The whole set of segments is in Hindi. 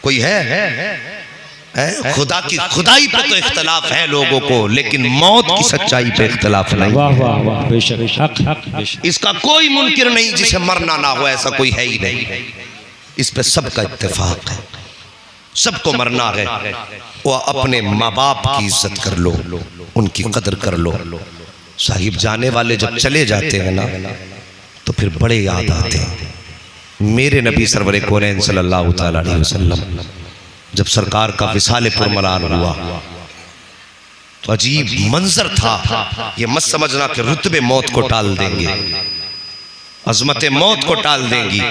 कोई है? खुदा की खुदाई पे तो इख्तलाफ है लोगों को, लेकिन मौत की सच्चाई पे इख्तलाफ नहीं। वाह वाह वाह, बेशक। इसका कोई मुनकिर नहीं जिसे मरना ना हो, ऐसा कोई है ही नहीं। इस पे सबका इत्तेफाक है, सबको मरना है। वो अपने माँ बाप की इज्जत कर लो, उनकी कदर कर लो। साहिब जाने वाले जब चले जाते हैं ना तो फिर बड़े याद आते हैं। मेरे नबी सरवर कौनैन सल्लल्लाहु तआला अलैहि वसल्लम जब सरकार का विसाले पुरमलान हुआ तो अजीब मंजर था। ये मत समझना कि रुतबे मौत को टाल देंगे, अजमत मौत को टाल देंगी।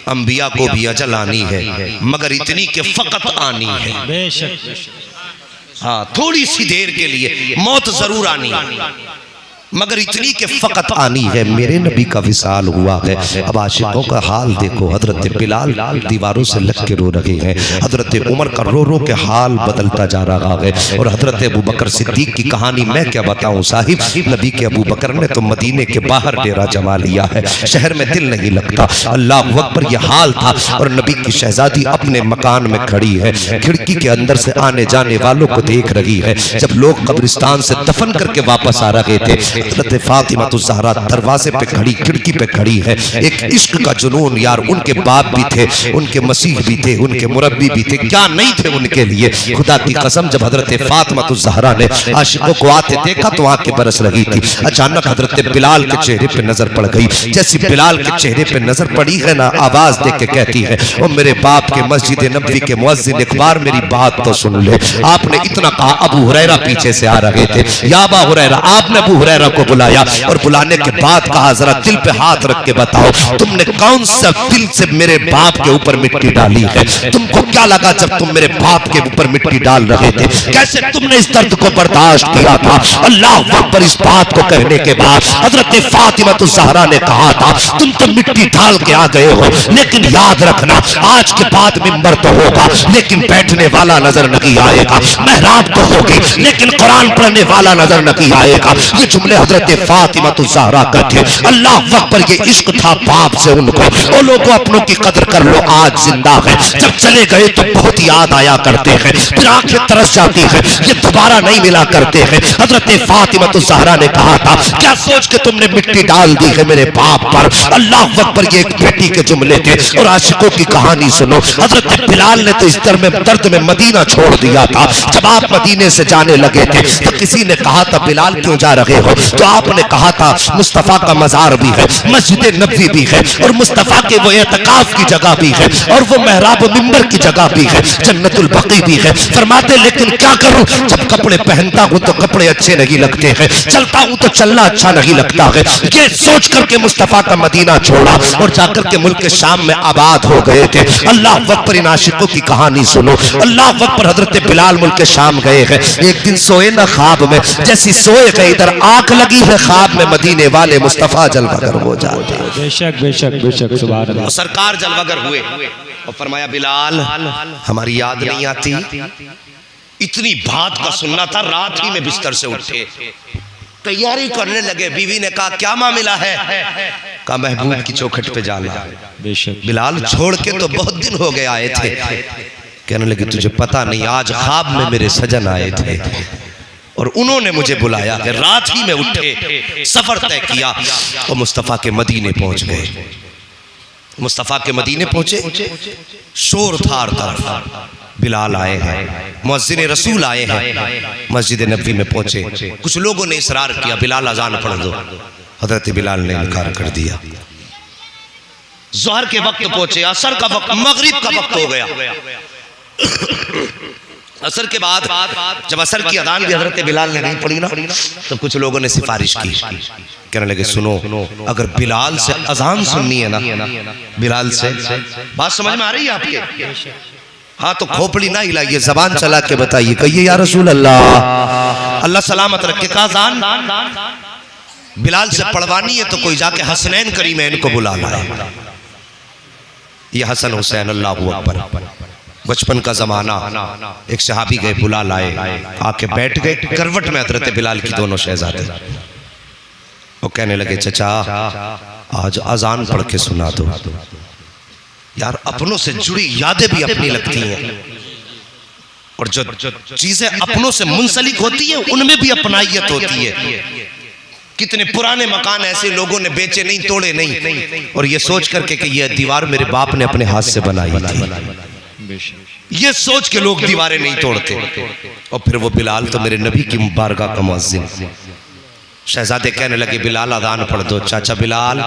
अंबिया को भी अजल आनी है, मगर इतनी के फकत आनी है। हाँ, थोड़ी सी देर के लिए मौत जरूर आनी है, मगर इतनी के फकत आनी है। मेरे नबी का विसाल हुआ है। अब आशिकों का हाल देखो। हजरत बिलाल दीवारों से लग के रो रहे हैं, हजरत उमर का रो रो के हाल बदलता जा रहा है। और हजरत अबू बकर सिद्दीक की कहानी मैं क्या बताऊं साहिब। नबी के अबू बकर ने तो मदीने के बाहर डेरा जमा लिया है, शहर में दिल नहीं लगता। अल्लाह अकबर, यह हाल था। और नबी की शहजादी अपने मकान में खड़ी है, खिड़की के अंदर से आने जाने वालों को देख रही है। जब लोग कब्रिस्तान से दफन करके वापस आ रहे थे, हज़रत फातिमा ज़हरा दरवाजे पे खड़ी, खिड़की पे खड़ी है। एक इश्क का जुनून यार। उनके बाप भी थे, उनके मसीह भी थे, उनके मुरब्बी भी थे, क्या नहीं थे उनके लिए। खुदा की कसम, जब हज़रत फातिमा ज़हरा ने आशिकों को आते देखा तो आंखें बरस रही थी। अचानक हज़रत बिलाल के चेहरे पे नजर पड़ गई। जैसी बिलाल के चेहरे पे नजर पड़ी है ना, आवाज दे के कहती है, ओ मेरे बाप के मस्जिद नबवी के मुअज्जिन, एक बार मेरी बात तो सुन ले। आपने इतना कहा, अबू हुरैरा पीछे से आ रहे थे। या अबा हुरैरा, आपने अबू हुरैरा को बुलाया और बुलाने के बाद कहा, जरा दिल पे हाथ रख के बताओ, तुमने कौन सा दिल से मेरे बाप के ऊपर मिट्टी डाली है? तुमको क्या लगा जब तुम मेरे बाप के ऊपर मिट्टी डाल रहे थे? कैसे तुमने इस दर्द को बर्दाश्त किया था? अल्लाह अकबर। इस बात को कहने के बाद हजरत फातिमा ज़हरा ने कहा था, तुम तो मिट्टी डाल के आ गए हो, लेकिन याद रखना, आज के बाद मिंबर तो होगा लेकिन बैठने वाला नजर नहीं आएगा। मेहराब तो होगी लेकिन कुरान पढ़ने वाला नजर नहीं आएगा। ये जुमले हजरत फातिमा ज़हरा का थे। अल्लाह अकबर, ये इश्क था बाप से उनको। वो लोगों अपनों की कदर कर लो, आज जिंदा है। जब चले गए तो बहुत याद आया करते हैं, फिर आंखें तरस जाती है, ये दोबारा नहीं मिला करते हैं। हजरत फातिमा ज़हरा ने कहा था, क्या सोच के तुमने मिट्टी डाल दी है मेरे बाप पर? अल्लाह अकबर, ये एक बेटी के जुमले थे। और आशिकों की कहानी सुनो, हजरत बिलाल ने तो इस दर्द में मदीना छोड़ दिया था। जब आप मदीने से जाने लगे थे तो किसी ने कहा था, बिलाल क्यों जा रहे हो? तो आपने कहा था, मुस्तफा का मजार भी है, मस्जिद नबवी भी है, और मुस्तफा के वो एतकाफ की जगह भी है, और वो मेहराब मिंबर की जगह भी है, जन्नतुल बकी भी है। फरमाते, लेकिन क्या करूं, जब कपड़े पहनता हूं तो कपड़े अच्छे नहीं लगते हैं, चलता हूं तो चलना अच्छा नहीं लगता है। ये सोच करके मुस्तफा का मदीना छोड़ा और जाकर के मुल्क शाम में आबाद हो गए थे। अल्लाह अकबर, इन आशिकों की कहानी सुनो। अल्लाह अकबर, हजरत बिलाल मुल्क शाम गए हैं। एक दिन सोए ना ख्वाब में, जैसी सोए गए इधर आंख लगी है ख्वाब में, मदीने वाले मुस्तफा जलवागर हो जाते हैं। बेशक बेशक बेशक, सुभान अल्लाह। सरकार जलवागर हुए और फरमाया, बिलाल हमारी याद नहीं आती? इतनी बात का सुनना था, रात ही में बिस्तर से उठे, तैयारी करने लगे। बीवी ने कहा, क्या मामला है? कहा, महबूब की चौखट पे जाना। बेशक। बिलाल, छोड़ के तो बहुत दिन हो गए आए थे। कहने लगे, तुझे पता नहीं, आज ख्वाब में मेरे सजन आए थे और उन्होंने मुझे बुलाया कि रात ही में उठे, सफर तय किया और मुस्तफा के मदीने पहुंच गए। मुस्तफा के मदीने पहुंचे, शोर था हर तरफ। बिलाल आए हैं, मुअज्जिन रसूल आए हैं, मस्जिद नबवी में पहुंचे। कुछ लोगों ने इसरार किया, बिलाल अजान पढ़ दो। हजरत बिलाल ने इनकार कर दिया। ज़ोहर के वक्त पहुंचे, असर का वक्त, मगरिब का वक्त हो गया। असर के बाद जब असर की अजान भी हजरत बिलाल ने नहीं पढ़ी ना, तो कुछ लोगों ने सिफारिश की। कहने लगे, सुनो, अगर बिलाल से अजान सुननी है ना, बिलाल से, बात समझ में आ रही है आपके? हाँ, तो खोपड़ी ना हिलाइए, जबान चला के बताइए, कहिए या रसूल अल्लाह, अल्लाह सलामत रखे। का अजान बिलाल से पढ़वानी है तो कोई जाके हसनैन करीमैन को बुला लाए। ये हसन हुसैन, अल्लाहू अकबर। बचपन का जमाना, एक सहाबी गए, बुला लाए, आके बैठ गए करवट में हजरत बिलाल की दोनों शहजादे। वो कहने लगे, चचा आज अजान पढ़ के सुना दो। यार अपनों से जुड़ी यादें भी अपनी लगती हैं, और जो चीजें अपनों से मुंसलिक होती हैं उनमें भी अपनाइयत होती है। कितने पुराने मकान ऐसे लोगों ने बेचे नहीं, तोड़े नहीं, और ये सोच करके कि ये दीवार मेरे बाप ने अपने हाथ से बनाई थी, ये सोच के लोग दीवारें नहीं तोड़ते। और फिर वो बिलाल तो मेरे नबी की मुबारका का मुअज्जिन। शहजादे कहने लगे बिलाल अजान पढ़ दो। चाचा बिलाल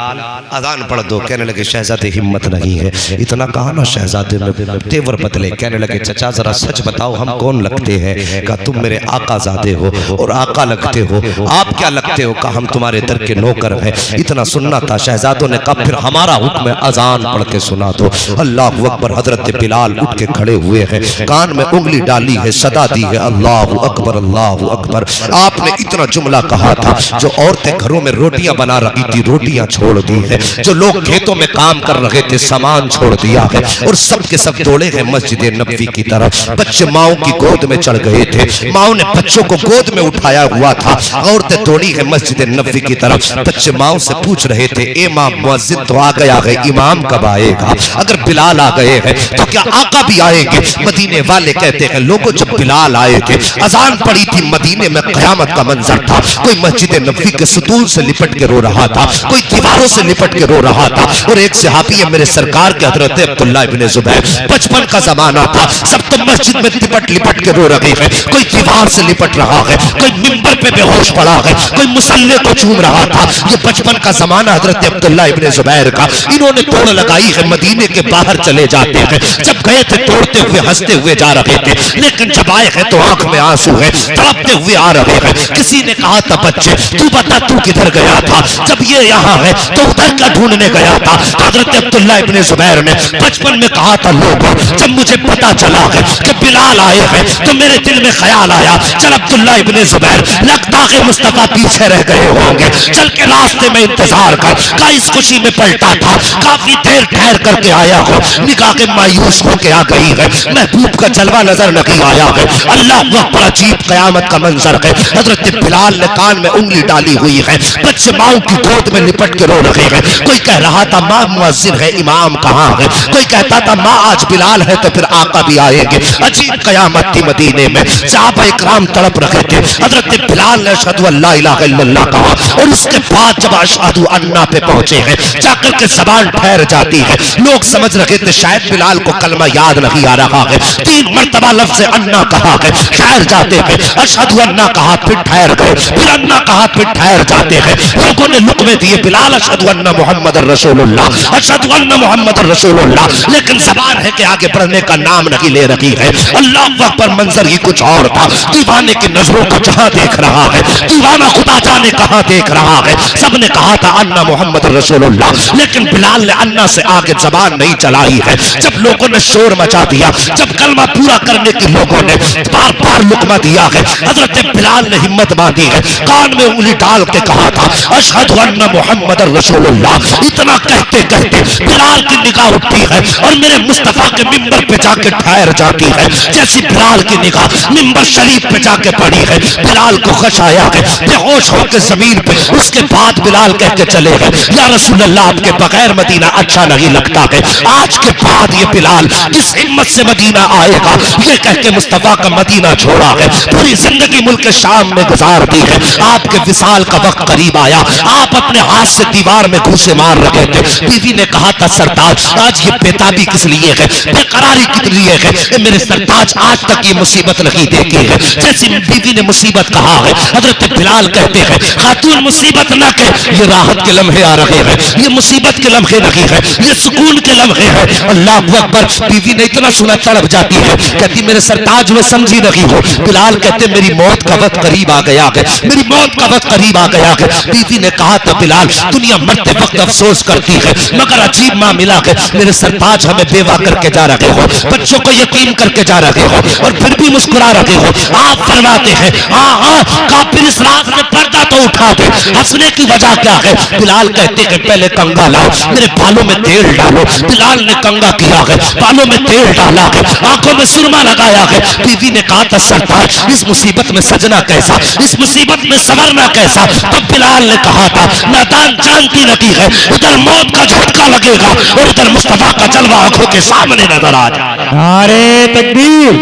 अजान पढ़ दो। कहने लगे शहजादे हिम्मत नहीं है। इतना कहा ना शहजादे में तेवर बदले। कहने लगे चचा जरा सच बताओ हम कौन लगते हैं? कहा तुम मेरे आका ज़ादे हो और आका लगते हो। आप क्या लगते हो? कहा हम तुम्हारे दर के नौकर हैं। इतना सुनना था। शहजादों ने कहा फिर हमारा हुक्म है अजान पढ़ के सुना दो। अल्लाह अकबर। हजरत बिलाल उठ के खड़े हुए हैं, कान में उंगली डाली है, सदा दी है अल्लाह अकबर अल्लाह अकबर। आपने इतना जुमला कहा था, जो औरतें घरों में रोटियां बना रही थी रोटियां छोड़ दी है, जो लोग खेतों में काम कर रहे थे सामान छोड़ दिया है, और सब के सब दौड़े हैं मस्जिद नबवी की तरफ। बच्चे माओ की गोद में चढ़ गए थे, माओ ने बच्चों को गोद में उठाया हुआ था। औरतें दौड़ी है मस्जिद नबवी की तरफ। बच्चे माओ से पूछ रहे थे ए माँ मुअज्जिन तो आ गया है, इमाम कब आएगा? अगर बिलाल आ गए हैं तो क्या आका भी आएंगे? मदीने वाले कहते हैं लोगों जब बिलाल आए थे अजान पड़ी थी, मदीने में क़यामत का मंजर था। कोई मस्जिद नबवी के सुतून से लिपट के रो रहा था, कोई दीवारों से लिपट के रो रहा था। और एक सहाबी है मेरे सरकार के हजरत अब्दुल्लाह इब्ने जुबैर, बचपन का जमाना था, सब तो मस्जिद में लिपट लिपट के रो रहे हैं। कोई दीवार से लिपट रहा है, कोई मिंबर पे बेहोश पड़ा है, कोई मुसल्ले को चूम रहा था। ये बचपन का जमाना हजरत अब्दुल्लाह इब्ने जुबैर का। इन्होंने तोड़ लगाई है, मदीने के बाहर चले जाते हैं। जब गए थे तोड़ते हुए हंसते हुए जा रहे थे, लेकिन जब आए हैं तो आंख में आंसू है, तड़पते हुए आ रहे हैं। किसी ने कहा था बच्चे तू बता तू किधर गया था? जब ये यहाँ है तो उधर का ढूंढने गया था। हजरत अब्दुल्लाह इब्ने जुबैर ने बचपन में कहा था लोगों जब मुझे पता चला है कि बिलाल आए हैं तो मेरे दिल में ख्याल आया चल अब्दुल्लाह इब्ने जुबैर लगता है मुस्तफा पीछे रह गए होंगे, चल के रास्ते में इंतजार कर। का इस खुशी में पलटा था, काफी देर ठहर करके आया हो, निगाहें मायूस होके आ गई है, महबूब का जलवा नजर नहीं आया है। अल्लाह अकबर अजीब कयामत का मंजर है। हजरत बिलाल ने कान में उंगली डाली हुई है, बच्चे माओ की गोद में लिपट के रो रहे हैं। कोई कह रहा था माँ मुअज्जिन है, इमाम कहाँ है? कोई कहता था माँ आज बिलाल है तो फिर आका भी आएंगे। अजीब कयामत थी मदीने में, सहाबा इकराम तड़प रहे थे। हजरत बिलाल ने अशहदु अल्ला इलाहा इल्लल्लाह कहा, और उसके बाद जब अशहदु अन्ना पे पहुंचे हैं जाकर के जबान ठहर जाती है। लोग समझ रहे थे शायद बिलाल को कलमा याद नहीं आ रहा है। 3 मरतबा लफ्ज़ अन्ना कहा है, ठहर जाते हैं। अशहदु अन्ना कहा फिर ठहर गए, फिर अन्ना कहा फिर ठहर जाते हैं। लोगों ने लुक़मे दिए बिलाल अशहदु अन्ना मुहम्मदुर रसूलुल्लाह, अशहदु अन्ना मुहम्मदुर रसूलुल्लाह, लेकिन ज़बान है कि आगे बढ़ने का नाम नहीं ले रही है। अल्लाह अकबर मंजर ही कुछ और था। दीवाने की नजरों को जहां देख रहा है, दीवाना खुदा जाने कहां देख रहा है। सबने कहा था अन्ना मुहम्मद रसूलुल्लाह, लेकिन बिलाल ने अन्ना से आगे जबान नहीं चलाई है। जब लोगों ने शोर मचा दिया, जब कलमा पूरा करने की लोगों ने बार बार लुकमा दिया है, हजरत बिलाल ने हिम्मत बांधी है, कान में उंगली डाल के कहा था अशहदु अन्ना मुहम्मद रसूलुल्लाह। इतना कहते कहते बिलाल की निगाह उठती है और मेरे मुस्तफा के मिंबर पे जाके ठहर जाती है। जैसी बिलाल की निगाह मिंबर शरीफ पे जाके पड़ी है, बिलाल को खश आया है, बेहोश होकर जमीन पे। उसके बाद बिलाल कह के चले गए या रसूल अल्लाह आपके बगैर मदीना अच्छा नहीं लगता है। आज के बाद ये बिलाल किस हिम्मत से मदीना आएगा? ये कह के मुस्तफा का मदीना छोड़ा है, पूरी जिंदगी मुल्क शाम में गुजार दी है। आपके विसाल का वक्त करीब आया, आप अपने हाथ से दीवार में घूसे मार रहे थे। बीवी ने कहा था सरताज आज ये बेताबी किस लिए है, बेकरारी किस लिए है? मेरे सरताज आज तक ये मुसीबत नहीं देखी है। जैसी बीवी ने मुसीबत कहा है, हजरत बिलाल कहते हैं खातून मुसीबत न कह, ये राहत के लम्हे आ रहे हैं, ये मुसीबत के लम्हे नहीं है, ये सुकून के लम्हे हैं। अल्लाह अकबर। बीवी ने इतना सुना तड़प जाती है, कहती मेरे सरताज में समझी नहीं हो। बिलाल कहते मेरी मौत का वक्त करीब आ गया है, मेरी मौत का वक्त करीब आ गया है। बीवी ने कहा था बिलाल दुनिया मरते वक्त अफसोस करती है, मगर अजीब मामला है, मेरे सरताज हमें बेवा करके जा रहे हो, बच्चों को यतीम करके जा रहे हो और फिर भी मुस्कुरा रहे हो। आप फरमाते हैं हाँ हाँ काफिर इस रात में पर्दा तो उठा दे। हंसने की वजह क्या है? बिलाल कहते हैं पहले कंगा लाओ, मेरे बालों में तेल डालो। बिलाल ने कंगा किया है, बालों में तेल डाला है, आंखों में सुरमा लगाया है। बीवी ने कहा था सरदार इस मुसीबत में सजना कैसा, इस मुसीबत में संवरना कैसा। तब बिलाल ने कहा था मैदान जानती लगी है, उधर मौत का झटका लगेगा और उधर मुस्तफा का जलवा आंखों के सामने नजर आ जाए। नारे तकबीर,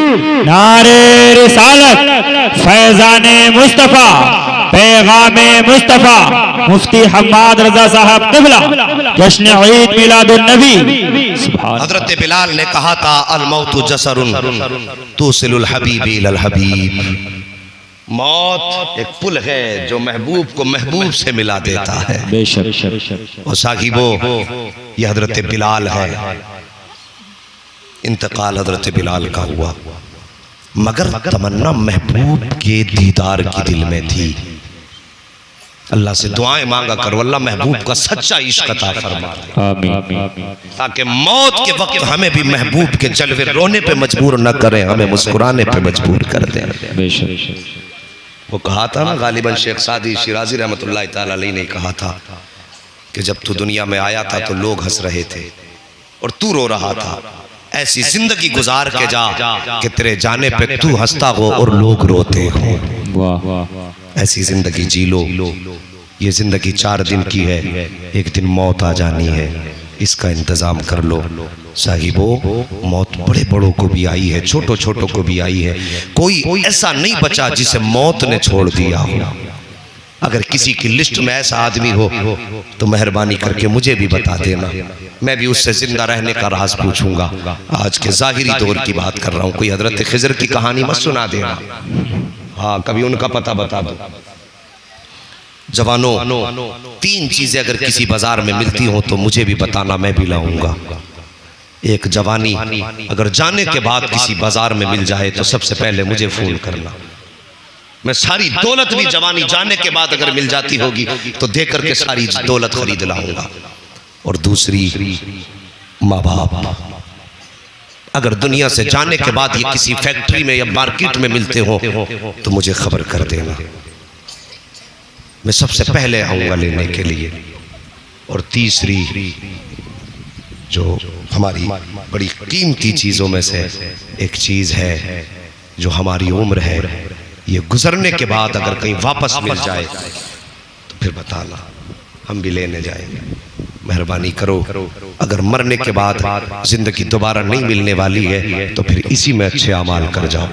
नारे रिसालत, फैजाने मुस्तफा, पैगामे मुस्तफा, मुफ्ती हम्माद रजा साहब क़िबला, जश्न ईद मिलादुन नबी। हजरत बिलाल ने कहा था अल मौतु जसरुन तुसिलुल हबीबी इलल हबीब। मौत एक पुल है जो महबूब को महबूब से मिला देता है। बेशक। और साहिबो ये हजरत बिलाल है। इंतकाल हजरत बिलाल का हुआ, मगर तमन्ना महबूब के दीदार की दिल में थी। अल्लाह से दुआएं मांगा करो अल्लाह महबूब का सच्चा इश्क अता फरमा, ताकि मौत के वक्त हमें भी महबूब के जलवे रोने पे मजबूर न करें, हमें मुस्कुराने पे मजबूर कर दें। वो कहा था ना गालिबन शेख सादी शिराजी रहमतुल्लाह ताला अलैह ने कहा था कि जब तू दुनिया में आया था तो लोग हंस रहे थे और तू रो रहा था। ऐसी जिंदगी गुजार के जा कि तेरे जाने पे तू हंसता हो और लोग रोते हो। ऐसी जिंदगी जी लो। ये जिंदगी 4 दिन की है, एक दिन मौत आ जानी है, इसका इंतजाम कर लो। साहिबो मौत बड़े बड़ों को भी आई है, छोटो छोटों को भी आई है। कोई ऐसा नहीं बचा जिसे मौत ने छोड़ दिया हो। अगर किसी की लिस्ट में ऐसा आदमी हो तो मेहरबानी करके मुझे भी बता देना, मैं भी उससे जिंदा रहने का राज पूछूंगा। आज के जाहिरी दौर की बात कर रहा हूँ, कोई हजरत खिजर की कहानी मत सुना देना। हाँ, कभी उनका पता बता दो। जवानों 3 चीजें अगर किसी बाजार में मिलती हो तो मुझे भी बताना, मैं भी लाऊंगा। एक जवानी अगर जाने के बाद किसी बाजार में मिल जाए तो सबसे पहले मुझे फोन करना। मैं सारी दौलत भी जवानी जाने के बाद अगर मिल जाती होगी तो दे करके सारी दौलत खरीद लाऊंगा। और दूसरी माँ बाप, अगर दुनिया से जाने के बाद ये किसी फैक्ट्री में या मार्केट में मिलते हो तो मुझे खबर कर देना, मैं सबसे पहले आऊंगा लेने के लिए। और तीसरी जो हमारी बड़ी कीमती चीज़ों में से एक चीज़ है जो हमारी उम्र है, ये गुजरने के बाद अगर कहीं वापस मिल जाए तो फिर बताना, हम भी लेने जाएंगे। मेहरबानी करो, अगर मरने के बाद जिंदगी दोबारा नहीं मिलने वाली है तो फिर इसी में अच्छे अमाल कर जाओ।